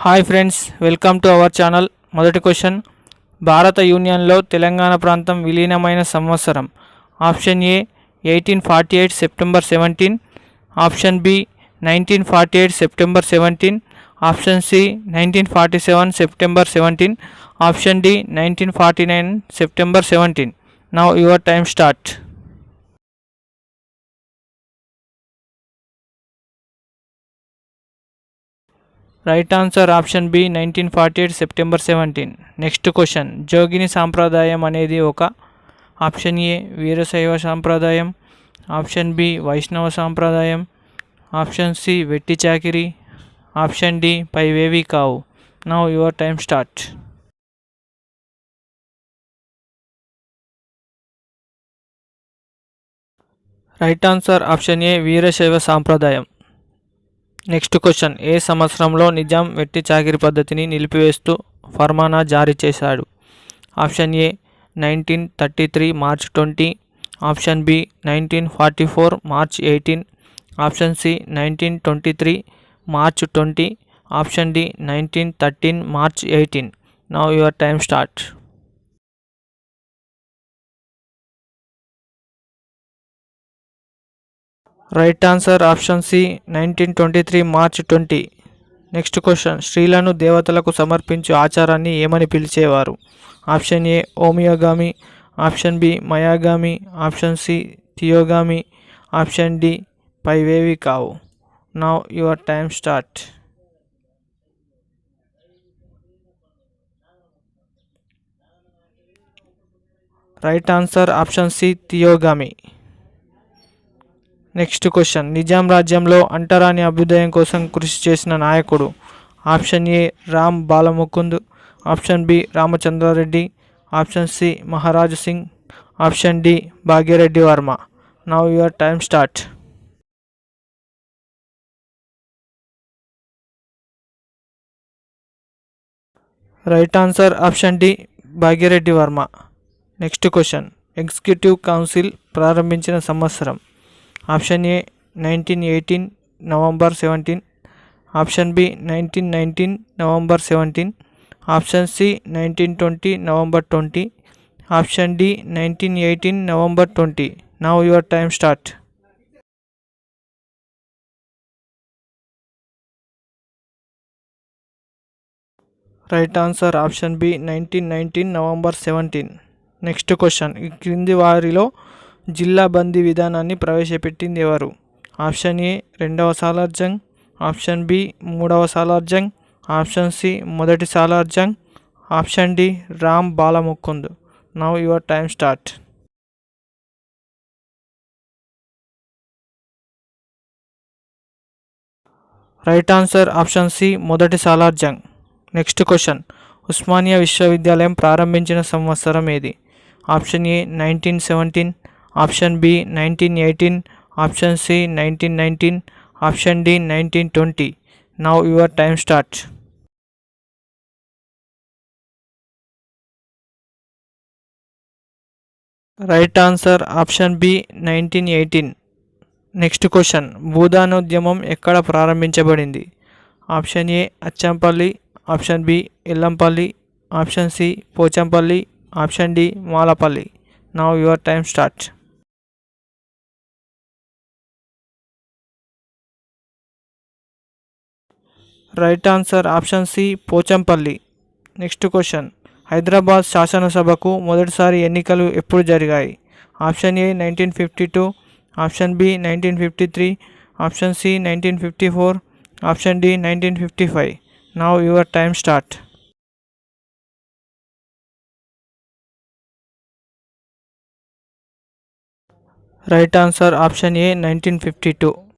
Hi friends, welcome to our channel. మొదటి question, భారత యూనియన్లో తెలంగాణ ప్రాంతం విలీనమైన సంవత్సరం. Option A 1848 September 17, option B 1948 September 17, option C 1947 September 17, option D 1949 September 17. Now your time start. Right answer option B 1948 September 17. Next question, జోగిని సాంప్రదాయం అనేది ఒక. ఆప్షన్ ఏ వీరశైవ సాంప్రదాయం, ఆప్షన్ బి వైష్ణవ సాంప్రదాయం, ఆప్షన్ సి వెట్టి చాకిరి, ఆప్షన్ డి పైవేవి కావు. Now your time start. Right answer option A Veerashaiva సాంప్రదాయం. నెక్స్ట్ క్వశ్చన్, ఏ సంవత్సరంలో నిజాం వెట్టి చాకిరి పద్ధతిని నిలిపివేస్తూ ఫర్మానా జారీ చేశాడు. Option A 1933 March 20, option B 1944 March 18, option C 1923 March 20, option D 1913 March 18. Now your time start. Right answer option C 1923 March 20. Next question, స్త్రీలను దేవతలకు సమర్పించే ఆచారాన్ని ఏమని పిలిచేవారు. ఆప్షన్ ఏ ఓమియోగామి, ఆప్షన్ బి మయాగామి, option C theogamy, option D పైవేవి కావు. Now your time start. Right answer option C theogamy. Next question, Nizam రాజ్యంలో అంటరాని అభ్యుదయం కోసం కృషి చేసిన నాయకుడు. Option A Ram Balmukund, option B Ramachandra Reddy, option C Maharaj Singh, option D Bhagya Reddy Varma. Now your time start. Right answer option D Bhagya Reddy Varma. Next question, executive council ప్రారంభించిన సంవత్సరం. Option A 1918 November 17, option B 1919 November 17, option C 1920 November 20, option D 1918 November 20. Now your time start. Right answer option B 1919 November 17. Next question, ఈ క్రింది వారిలో జిల్లా బందీ విధానాన్ని ప్రవేశపెట్టింది ఎవరు. ఆప్షన్ ఏ రెండవ సాలార్జంగ్, ఆప్షన్ బి మూడవ సాలార్జంగ్, ఆప్షన్ సి మొదటి Salar Jung, option D Ram Balmukund. Now your time start. Right answer option C మొదటి సాలార్జంగ్. నెక్స్ట్ క్వశ్చన్, ఉస్మానియా విశ్వవిద్యాలయం ప్రారంభించిన సంవత్సరం ఏది. Option A 1917, option B 1918, option C 1919, option D 1920. Now your time start. Right answer option B 1918. Next question, భూదానోద్యమం ఎక్కడ ప్రారంభించబడింది. Option A Achampalli, option B Yellampalli, option C Pochampalli, option D Malapalli. Now your time start. Right answer option C Pochampally. Next question, Hyderabad శాసనసభకు మొదటిసారి ఎన్నికలు ఎప్పుడు జరిగాయి. Option A 1952, option B 1953, option C 1954, option D 1955. Now your time start. Right answer option A 1952.